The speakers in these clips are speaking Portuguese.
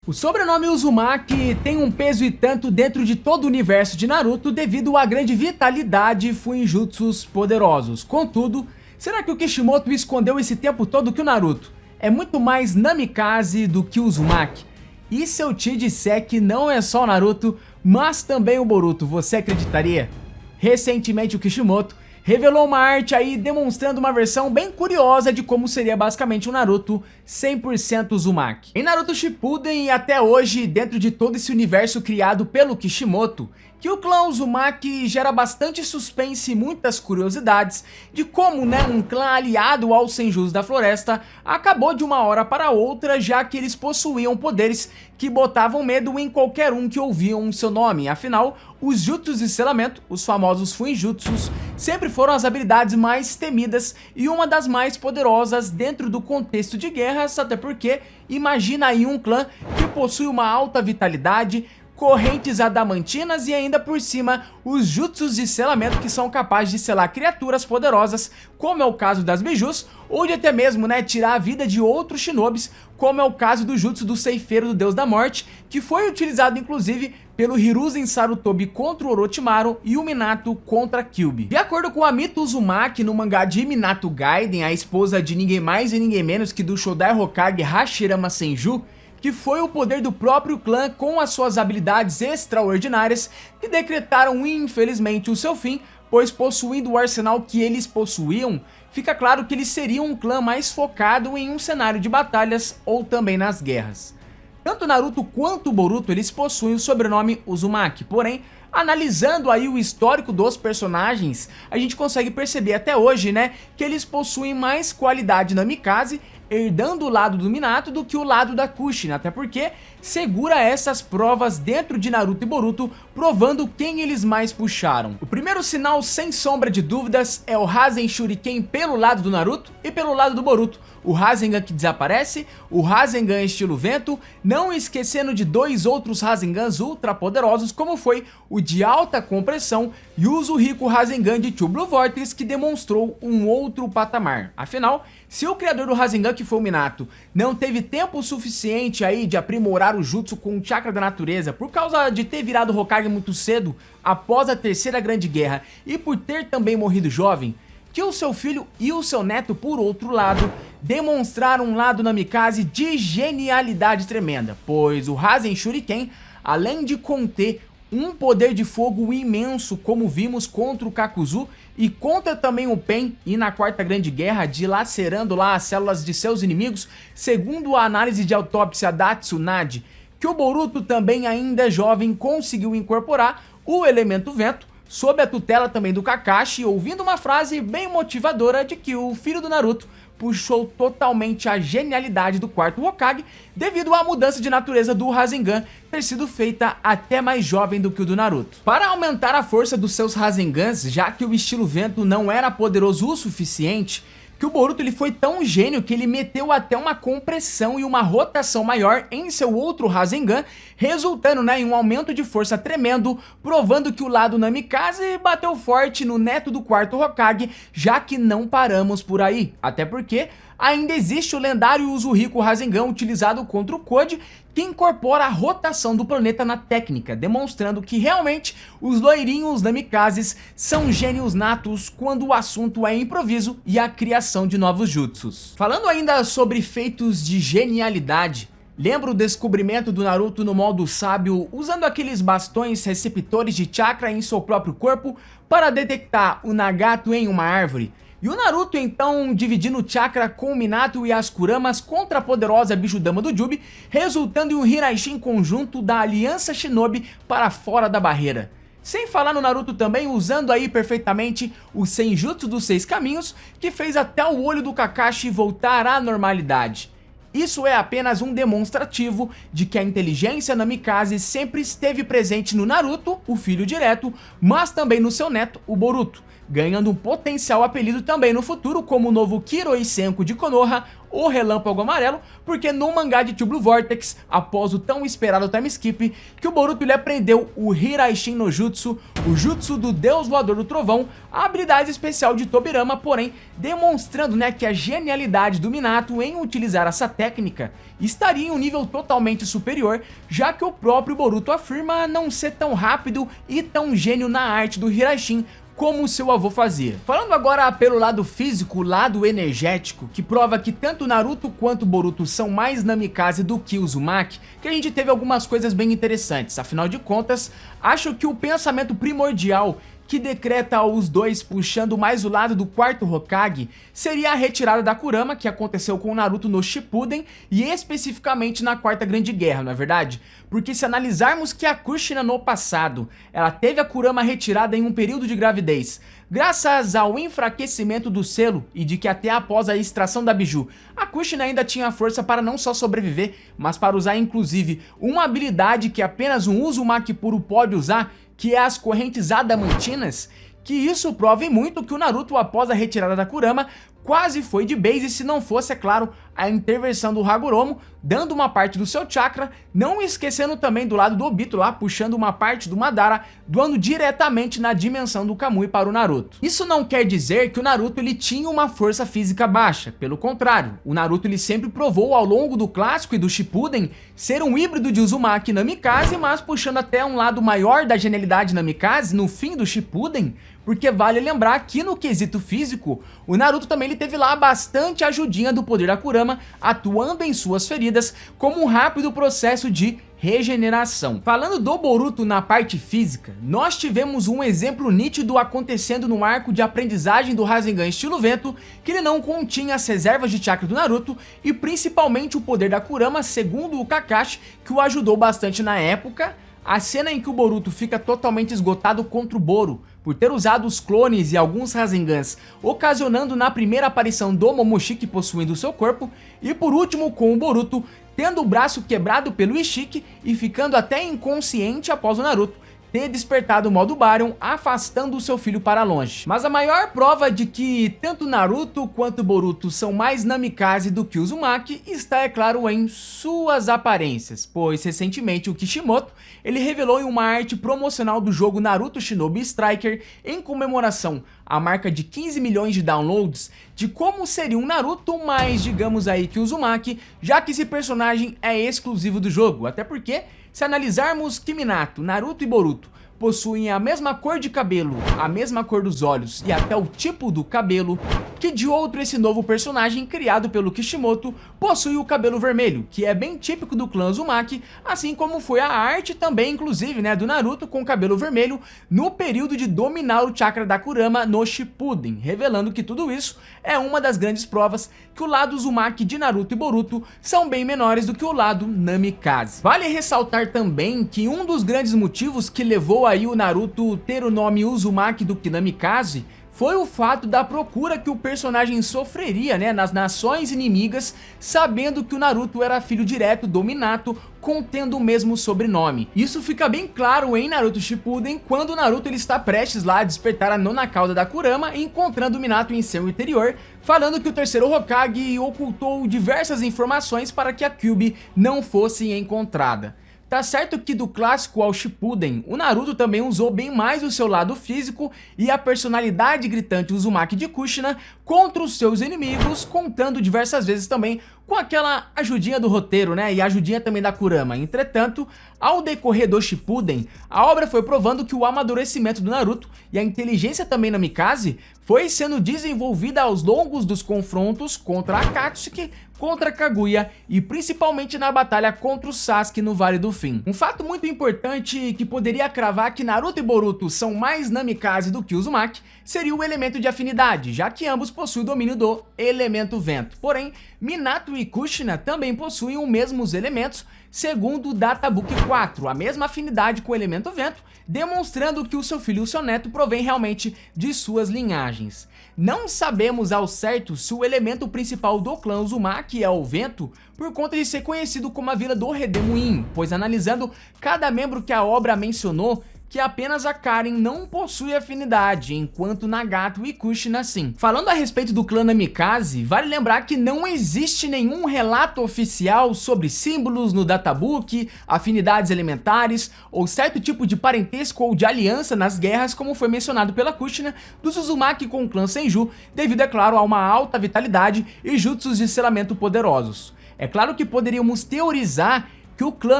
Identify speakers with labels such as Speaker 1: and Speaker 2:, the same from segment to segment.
Speaker 1: O sobrenome Uzumaki tem um peso e tanto dentro de todo o universo de Naruto devido à grande vitalidade e Fuinjutsus poderosos. Contudo, será que o Kishimoto escondeu esse tempo todo que o Naruto é muito mais Namikaze do que Uzumaki? E se eu te disser que não é só o Naruto, mas também o Boruto, você acreditaria? Recentemente o Kishimoto revelou uma arte aí demonstrando uma versão bem curiosa de como seria basicamente um Naruto 100% Uzumaki. Em Naruto Shippuden e até hoje, dentro de todo esse universo criado pelo Kishimoto, que o clã Uzumaki gera bastante suspense e muitas curiosidades de como, um clã aliado aos Senjus da Floresta acabou de uma hora para outra, já que eles possuíam poderes que botavam medo em qualquer um que ouviam seu nome. Afinal, os jutsus de selamento, os famosos Fuinjutsus, sempre foram as habilidades mais temidas e uma das mais poderosas dentro do contexto de guerras, até porque imagina aí um clã que possui uma alta vitalidade, correntes adamantinas e ainda por cima os jutsus de selamento que são capazes de selar criaturas poderosas, como é o caso das Bijus, ou de até mesmo tirar a vida de outros shinobis, como é o caso do jutsu do Ceifeiro do Deus da Morte, que foi utilizado inclusive pelo Hiruzen Sarutobi contra o Orochimaru e o Minato contra Kyuubi. De acordo com a Mito Uzumaki, no mangá de Minato Gaiden, a esposa de ninguém mais e ninguém menos que do Shodai Hokage Hashirama Senju, que foi o poder do próprio clã com as suas habilidades extraordinárias que decretaram infelizmente o seu fim, pois possuindo o arsenal que eles possuíam, fica claro que eles seriam um clã mais focado em um cenário de batalhas ou também nas guerras. Tanto Naruto quanto Boruto eles possuem o sobrenome Uzumaki, porém, analisando aí o histórico dos personagens, a gente consegue perceber até hoje, que eles possuem mais qualidade Namikaze, herdando o lado do Minato do que o lado da Kushina, até porque segura essas provas dentro de Naruto e Boruto, provando quem eles mais puxaram. O primeiro sinal, sem sombra de dúvidas, é o Rasen Shuriken pelo lado do Naruto e pelo lado do Boruto. O Rasengan que desaparece, o Rasengan estilo vento, não esquecendo de dois outros Rasengans ultra poderosos, como foi o de alta compressão e o Uzuriku Rasengan de Two Blue Vortex, que demonstrou um outro patamar. Afinal, se o criador do Rasengan, que foi o Minato, não teve tempo suficiente aí de aprimorar o jutsu com o chakra da natureza por causa de ter virado Hokage muito cedo após a terceira grande guerra e por ter também morrido jovem, que o seu filho e o seu neto, por outro lado, demonstraram um lado Namikaze de genialidade tremenda, pois o Rasen Shuriken, além de conter um poder de fogo imenso, como vimos contra o Kakuzu e contra também o Pen e na quarta grande guerra, dilacerando lá as células de seus inimigos, segundo a análise de autópsia da Tsunade, que o Boruto também ainda jovem conseguiu incorporar o elemento vento, sob a tutela também do Kakashi, ouvindo uma frase bem motivadora de que o filho do Naruto puxou totalmente a genialidade do quarto Hokage devido à mudança de natureza do Rasengan ter sido feita até mais jovem do que o do Naruto. Para aumentar a força dos seus Rasengans, já que o estilo vento não era poderoso o suficiente, que o Boruto ele foi tão gênio que ele meteu até uma compressão e uma rotação maior em seu outro Rasengan, resultando em um aumento de força tremendo, provando que o lado Namikaze bateu forte no neto do quarto Hokage, já que não paramos por aí. Até porque ainda existe o lendário Uzuriku Rasengan utilizado contra o Code, que incorpora a rotação do planeta na técnica, demonstrando que realmente os loirinhos Namikazes são gênios natos quando o assunto é improviso e a criação de novos jutsus. Falando ainda sobre feitos de genialidade, lembra o descobrimento do Naruto no modo sábio, usando aqueles bastões receptores de chakra em seu próprio corpo para detectar o Nagato em uma árvore? E o Naruto então dividindo o chakra com o Minato e as Kuramas contra a poderosa Bijudama do Jubi, resultando em um Hiraishin conjunto da Aliança Shinobi para fora da barreira. Sem falar no Naruto também usando aí perfeitamente o Senjutsu dos 6 caminhos, que fez até o olho do Kakashi voltar à normalidade. Isso é apenas um demonstrativo de que a inteligência Namikaze sempre esteve presente no Naruto, o filho direto, mas também no seu neto, o Boruto, ganhando um potencial apelido também no futuro como o novo Kiroi Senku de Konoha o Relâmpago Amarelo, porque no mangá de True Blue Vortex, após o tão esperado time skip, que o Boruto ele aprendeu o Hiraishin no Jutsu, o Jutsu do Deus Voador do Trovão, a habilidade especial de Tobirama, porém demonstrando, né, que a genialidade do Minato em utilizar essa técnica estaria em um nível totalmente superior, já que o próprio Boruto afirma não ser tão rápido e tão gênio na arte do Hiraishin como seu avô fazia. Falando agora pelo lado físico, lado energético, que prova que tanto Naruto quanto Boruto são mais Namikaze do que Uzumaki, que a gente teve algumas coisas bem interessantes. Afinal de contas, acho que o pensamento primordial que decreta os dois puxando mais o lado do quarto Hokage seria a retirada da Kurama, que aconteceu com o Naruto no Shippuden e especificamente na Quarta Grande Guerra, não é verdade? Porque se analisarmos que a Kushina no passado, ela teve a Kurama retirada em um período de gravidez, graças ao enfraquecimento do selo e de que até após a extração da Biju, a Kushina ainda tinha força para não só sobreviver, mas para usar inclusive uma habilidade que apenas um Uzumaki puro pode usar, que é as correntes adamantinas, que isso prova muito que o Naruto, após a retirada da Kurama, quase foi de base se não fosse, é claro, a intervenção do Hagoromo, dando uma parte do seu chakra, não esquecendo também do lado do Obito lá, puxando uma parte do Madara, doando diretamente na dimensão do Kamui para o Naruto. Isso não quer dizer que o Naruto ele tinha uma força física baixa, pelo contrário, o Naruto ele sempre provou ao longo do clássico e do Shippuden ser um híbrido de Uzumaki e Namikaze, mas puxando até um lado maior da genialidade Namikaze no fim do Shippuden, porque vale lembrar que no quesito físico, o Naruto também ele teve lá bastante ajudinha do poder da Kurama, atuando em suas feridas como um rápido processo de regeneração. Falando do Boruto na parte física, nós tivemos um exemplo nítido acontecendo no arco de aprendizagem do Rasengan estilo vento, que ele não continha as reservas de chakra do Naruto e principalmente o poder da Kurama, segundo o Kakashi, que o ajudou bastante na época. A cena em que o Boruto fica totalmente esgotado contra o Boro, por ter usado os clones e alguns Rasengans, ocasionando na primeira aparição do Momoshiki possuindo seu corpo, e por último com o Boruto tendo o braço quebrado pelo Ishiki e ficando até inconsciente após o Naruto ter despertado o modo Baryon, afastando o seu filho para longe. Mas a maior prova de que tanto Naruto quanto Boruto são mais Namikaze do que Uzumaki está, é claro, em suas aparências, pois recentemente o Kishimoto ele revelou em uma arte promocional do jogo Naruto Shinobi Striker, em comemoração à marca de 15 milhões de downloads, de como seria um Naruto mais, digamos aí, que Uzumaki, já que esse personagem é exclusivo do jogo, até porque se analisarmos que Minato, Naruto e Boruto possuem a mesma cor de cabelo, a mesma cor dos olhos e até o tipo do cabelo, que de outro esse novo personagem criado pelo Kishimoto possui o cabelo vermelho, que é bem típico do clã Uzumaki, assim como foi a arte também, inclusive, né, do Naruto com cabelo vermelho no período de dominar o chakra da Kurama no Shippuden, revelando que tudo isso é uma das grandes provas que o lado Uzumaki de Naruto e Boruto são bem menores do que o lado Namikaze. Vale ressaltar também que um dos grandes motivos que levou aí o Naruto ter o nome Uzumaki do que Namikaze foi o fato da procura que o personagem sofreria, né, nas nações inimigas, sabendo que o Naruto era filho direto do Minato, contendo o mesmo sobrenome. Isso fica bem claro em Naruto Shippuden, quando o Naruto ele está prestes lá a despertar a nona cauda da Kurama, encontrando o Minato em seu interior, falando que o terceiro Hokage ocultou diversas informações para que a Kyuubi não fosse encontrada. Tá certo que do clássico ao Shippuden, o Naruto também usou bem mais o seu lado físico e a personalidade gritante Uzumaki de Kushina contra os seus inimigos, contando diversas vezes também com aquela ajudinha do roteiro, né, e a ajudinha também da Kurama. Entretanto, ao decorrer do Shippuden, a obra foi provando que o amadurecimento do Naruto e a inteligência também Namikaze foi sendo desenvolvida aos longos dos confrontos contra Akatsuki, contra Kaguya e principalmente na batalha contra o Sasuke no Vale do Fim. Um fato muito importante que poderia cravar que Naruto e Boruto são mais Namikaze do que Uzumaki seria o elemento de afinidade, já que ambos possuem o domínio do elemento vento. Porém, Minato e Kushina também possuem os mesmos elementos, segundo o Databook 4, a mesma afinidade com o elemento vento, demonstrando que o seu filho e o seu neto provém realmente de suas linhagens. Não sabemos ao certo se o elemento principal do clã Uzumaki é o vento, por conta de ser conhecido como a Vila do Redemoinho, pois analisando cada membro que a obra mencionou, que apenas a Karen não possui afinidade, enquanto Nagato e Kushina sim. Falando a respeito do clã Namikaze, vale lembrar que não existe nenhum relato oficial sobre símbolos no databook, afinidades elementares ou certo tipo de parentesco ou de aliança nas guerras, como foi mencionado pela Kushina, dos Uzumaki com o clã Senju, devido, é claro, a uma alta vitalidade e jutsus de selamento poderosos. É claro que poderíamos teorizar que o clã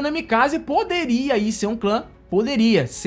Speaker 1: Namikaze poderia ser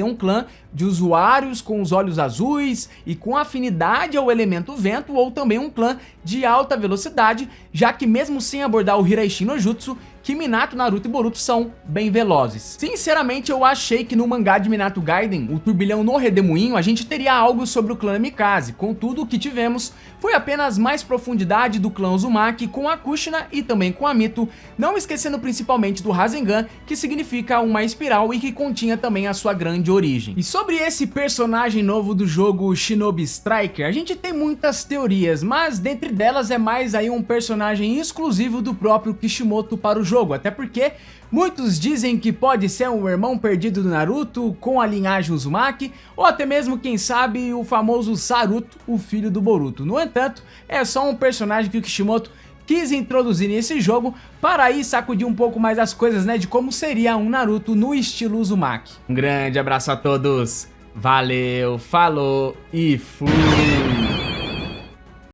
Speaker 1: um clã de usuários com os olhos azuis e com afinidade ao elemento vento, ou também um clã de alta velocidade, já que mesmo sem abordar o Hiraishin no Jutsu, que Minato, Naruto e Boruto são bem velozes. Sinceramente, eu achei que no mangá de Minato Gaiden, o turbilhão no redemoinho, a gente teria algo sobre o clã Namikaze. Contudo, o que tivemos foi apenas mais profundidade do clã Uzumaki com a Kushina e também com a Mito, não esquecendo principalmente do Rasengan, que significa uma espiral e que continha também a sua grande origem. E sobre esse personagem novo do jogo Shinobi Striker, a gente tem muitas teorias, mas dentre delas é mais aí um personagem exclusivo do próprio Kishimoto para o jogo, até porque muitos dizem que pode ser um irmão perdido do Naruto com a linhagem Uzumaki, ou até mesmo, quem sabe, o famoso Saruto, o filho do Boruto. No entanto, é só um personagem que o Kishimoto quis introduzir nesse jogo para aí sacudir um pouco mais as coisas, né, de como seria um Naruto no estilo Uzumaki. Um grande abraço a todos, valeu, falou e fui!